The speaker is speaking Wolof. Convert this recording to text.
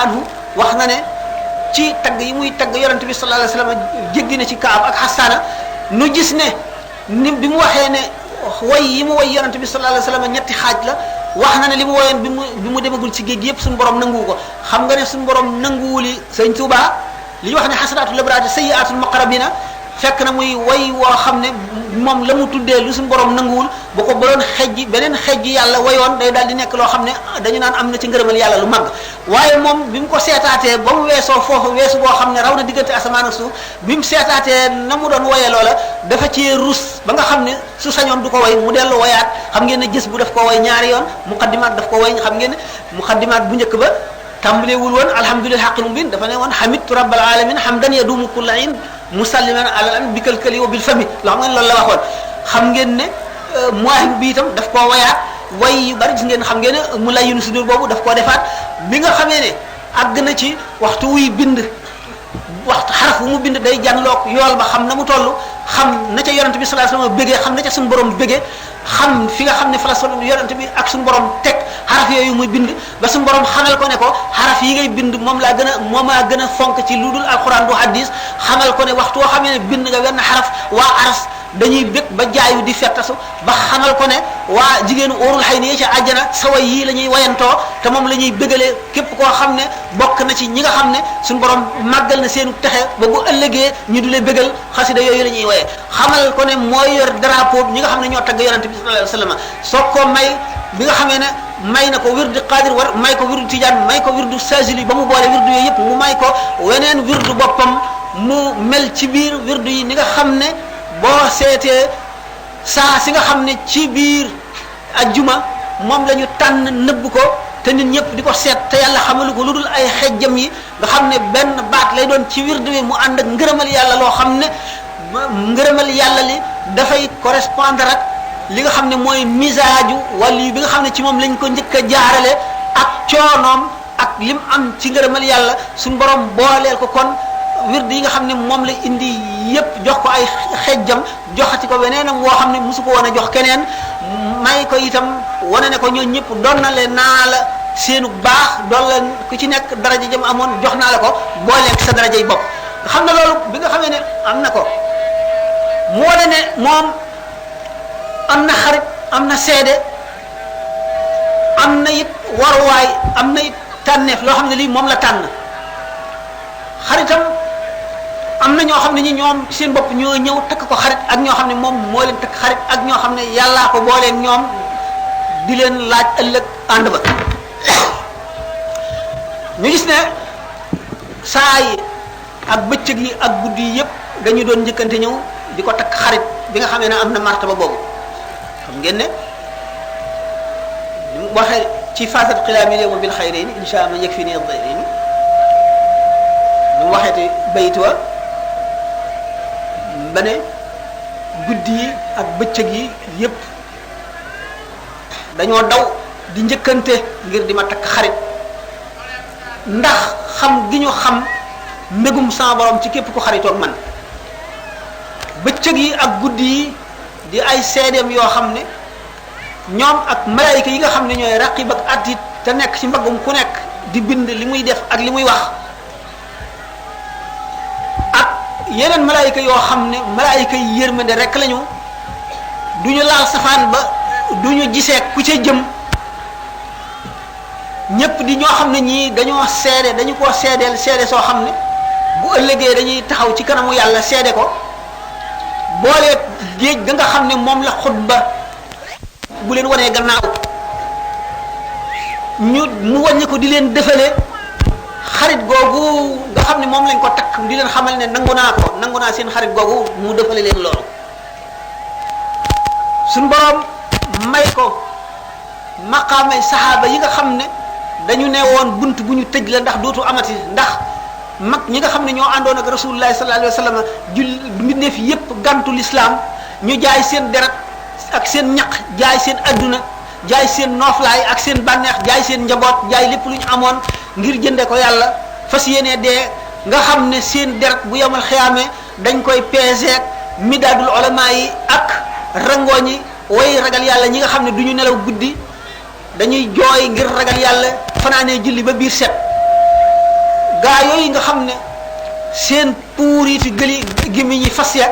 anhu wax na ne ci tagg yi muy tagg yonent bi sallallahu alayhi wasallam jéggi na ci Kaab ak Xasaana nu gis ne ni bi mu waxee ne way yi mu way yonent bi sallallahu alayhi wasallam ñetti xaaj la wax na ne li mu woyoon bi mu demagul ci géej gi yëpp suñu borom nanguwu ko xam nga ne suñu borom nanguwuli Sëñ Tuubaa li ñu wax ne xasanatul labraati sayyiatul muqarrabina fekk na muy way woo xam ne moom la mu tuddee lu suñu borom nanguwul bu ko ba doon xejji beneen xejji yàlla wayoon day daal di nekk loo xam ne dañu naan am na ci ngërëmal yàlla lu mag waaye moom bi mu ko seetaatee ba mu weesoo foofu weesu boo xam ne raw na diggante asamaan ak suuf bi mu seetaatee na mu doon woyee loola dafa ci rus ba nga xam ne su sañoon du ko way mu dellu woyaat xam ngeen ne gis bu daf ko way ñaari yoon muqaddimaat daf ko way xam ngeen ne muqaddimaat bu njëkk ba tàmbalewul woon alhamdulillahi haqqil mubin dafa ne woon hamidtu rabbal alamin hamdan yadumu kulla in musalliman ala an bikal kali wa bil fami loo xam ngeen loolu la waxoon xam ngeen ne muahib bi itam daf koo wayaat way yu bari gis ngeen xam ngeen ne mu lay yunu sudur boobu daf koo defaat bi nga xamee ne àgg na ci waxtu wuy bind waxtu xaraf bu mu bind day jànloog yool ba xam na mu toll xam na ca yonent bi sallallahu alayhi wasallam bëggee xam na ca suñu borom bëggee xam fi nga xam ne fa la solo yonent bi ak suñu borom teg xaraf yooyu muy bind ba suñu borom xamal ko ne ko xaraf yi ngay bind moom laa gën a fonk ci lu dul alquran du hadis xamal ko ne waxtu woo xamee ne bind nga wenn xaraf waa aras dañuy bëgg ba jaayu di fettasu ba xamal ko ne waa jigéenu óorul xay ni ca àjjana saway yii la ñuy wayantoo te moom la ñuy bëggalee képp koo xam ne bokk na ci ñi nga xam ne suñu borom màggal na seenu texe ba bu ëllëgee ñu du lee bëggal xasida yooyu la ñuy woyee xamal ko ne mooy yor drapeau ñi nga xam ne ñoo tagg yonent bi sallallahu alayhi wasallam soo ko may bi nga xamee ne may na ko wirdu qadir war may ko wirdu tijaan may ko wirdu sajili ba mu boole wirdu yooyu yëpp mu may ko weneen wirdu boppam mu mel ci biir wirdu yi ni nga xam ne boo seetee saa si nga xam ne ci biir ajjuma moom la ñu tànn nëbb ko te nit ñëpp di ko seet te yàlla xamalu ko lu dul ay xejjam yi nga xam ne benn baat lay doon ci wirdu wi mu ànd ak ngërëmal yàlla loo xam ne ngërëmal yàlla li dafay correspondre ak li nga xam ne mooy misaaju wala bi nga xam ne ci moom lañ ko njëkk a jaarale ak coonoom ak lim am ci ngërëmal yàlla suñu borom booleel ko kon wird yi nga xam ne moom la indi yépp jox ko ay xejjam joxati ko weneenam woo xam ne mosu ko woon a jox keneen may ko itam wane ne ko ñoo ñëpp doon na leen naa la seenu baax doon leen ku ci nekk daraja jëm amoon jox naa la ko booleeg sa daraja yi bopp nga xam ne loolu bi nga xamee ne am na ko mu wane ne moom am na xarit am na seede am na it waruwaay am na it tànneef loo xam ne lii moom la tànn xaritam am na ñoo xam ne ñi ñoom seen bopp ñoo ñëw takk ko xarit ak ñoo xam ne moom moo leen takk xarit ak ñoo xam ne yàllaa ko booleen ñoom di leen laaj ëllëg ànd ba ñu gis ne saa yi ak bëccëg yi ak guddi yi yëpp dañu doon njëkkante ñëw di ko takk xarit bi nga xamee ne am na martaba boobu xam ngeen ne mu waxee ci fasat xilaami léegi bil xayrayni insha allah yëg fi ni ad-dayrayni mu waxee te bayit wa ba ne guddi yi ak bëccëg yi yépp dañoo daw di njëkkante ngir di ma takk xarit ndax xam gi ñu xam mbégum sama borom ci képp ko xaritoog man bëccëg yi ak guddi yi di ay seedeem yoo xam ne ñoom ak malaayika yi nga xam ne ñooy raqib ak atit te nekk ci mbaggum ku nekk di bind li muy def ak li muy wax ak yeneen malaayika yoo xam ne malaayika yi yërmande rek lañu du ñu laal safaan ba du ñu gisee ku ca jëm ñépp di ñoo xam ne ñii dañoo seede dañu koo seedeel seede soo xam ne bu ëllëgee dañuy taxaw ci kanamu yàlla seede ko boolee géej ga nga xam ne moom la xutba bu leen wanee gannaaw mu wàññi ko di leen defale xarit googu nga xam ne moom lañ ko takk di leen xamal ne nangu naa seen xarit googu mu defale leen loolu suñ boroom may ko maqaamay saxaaba yi nga xam ne dañu ne woon bunt bu ñu tëj la ndax dootu amati ndax mag ñi nga xam ne ñoo àndoon ak rasulullah sallallahu alayhi wa sallam mbindeef yépp gantu l'islam ñu jaay seen deret ak seen ñaq jaay seen adduna jaay seen nooflaay ak seen bànneex jaay seen njaboot jaay lépp lu ñu amoon ngir jënde ko yàlla fas yéene dee nga xam ne seen deret bu yemal xiyaamee dañ koy peeseek midaadul ulama yi ak rangooñi way ragal yàlla ñi nga xam ne du ñu nelaw guddi dañuy jooy ngir ragal yàlla fanaanee julli ba biir set gaa yooyu nga xam ne seen puuritu gëli gémmiñ ñi fas ya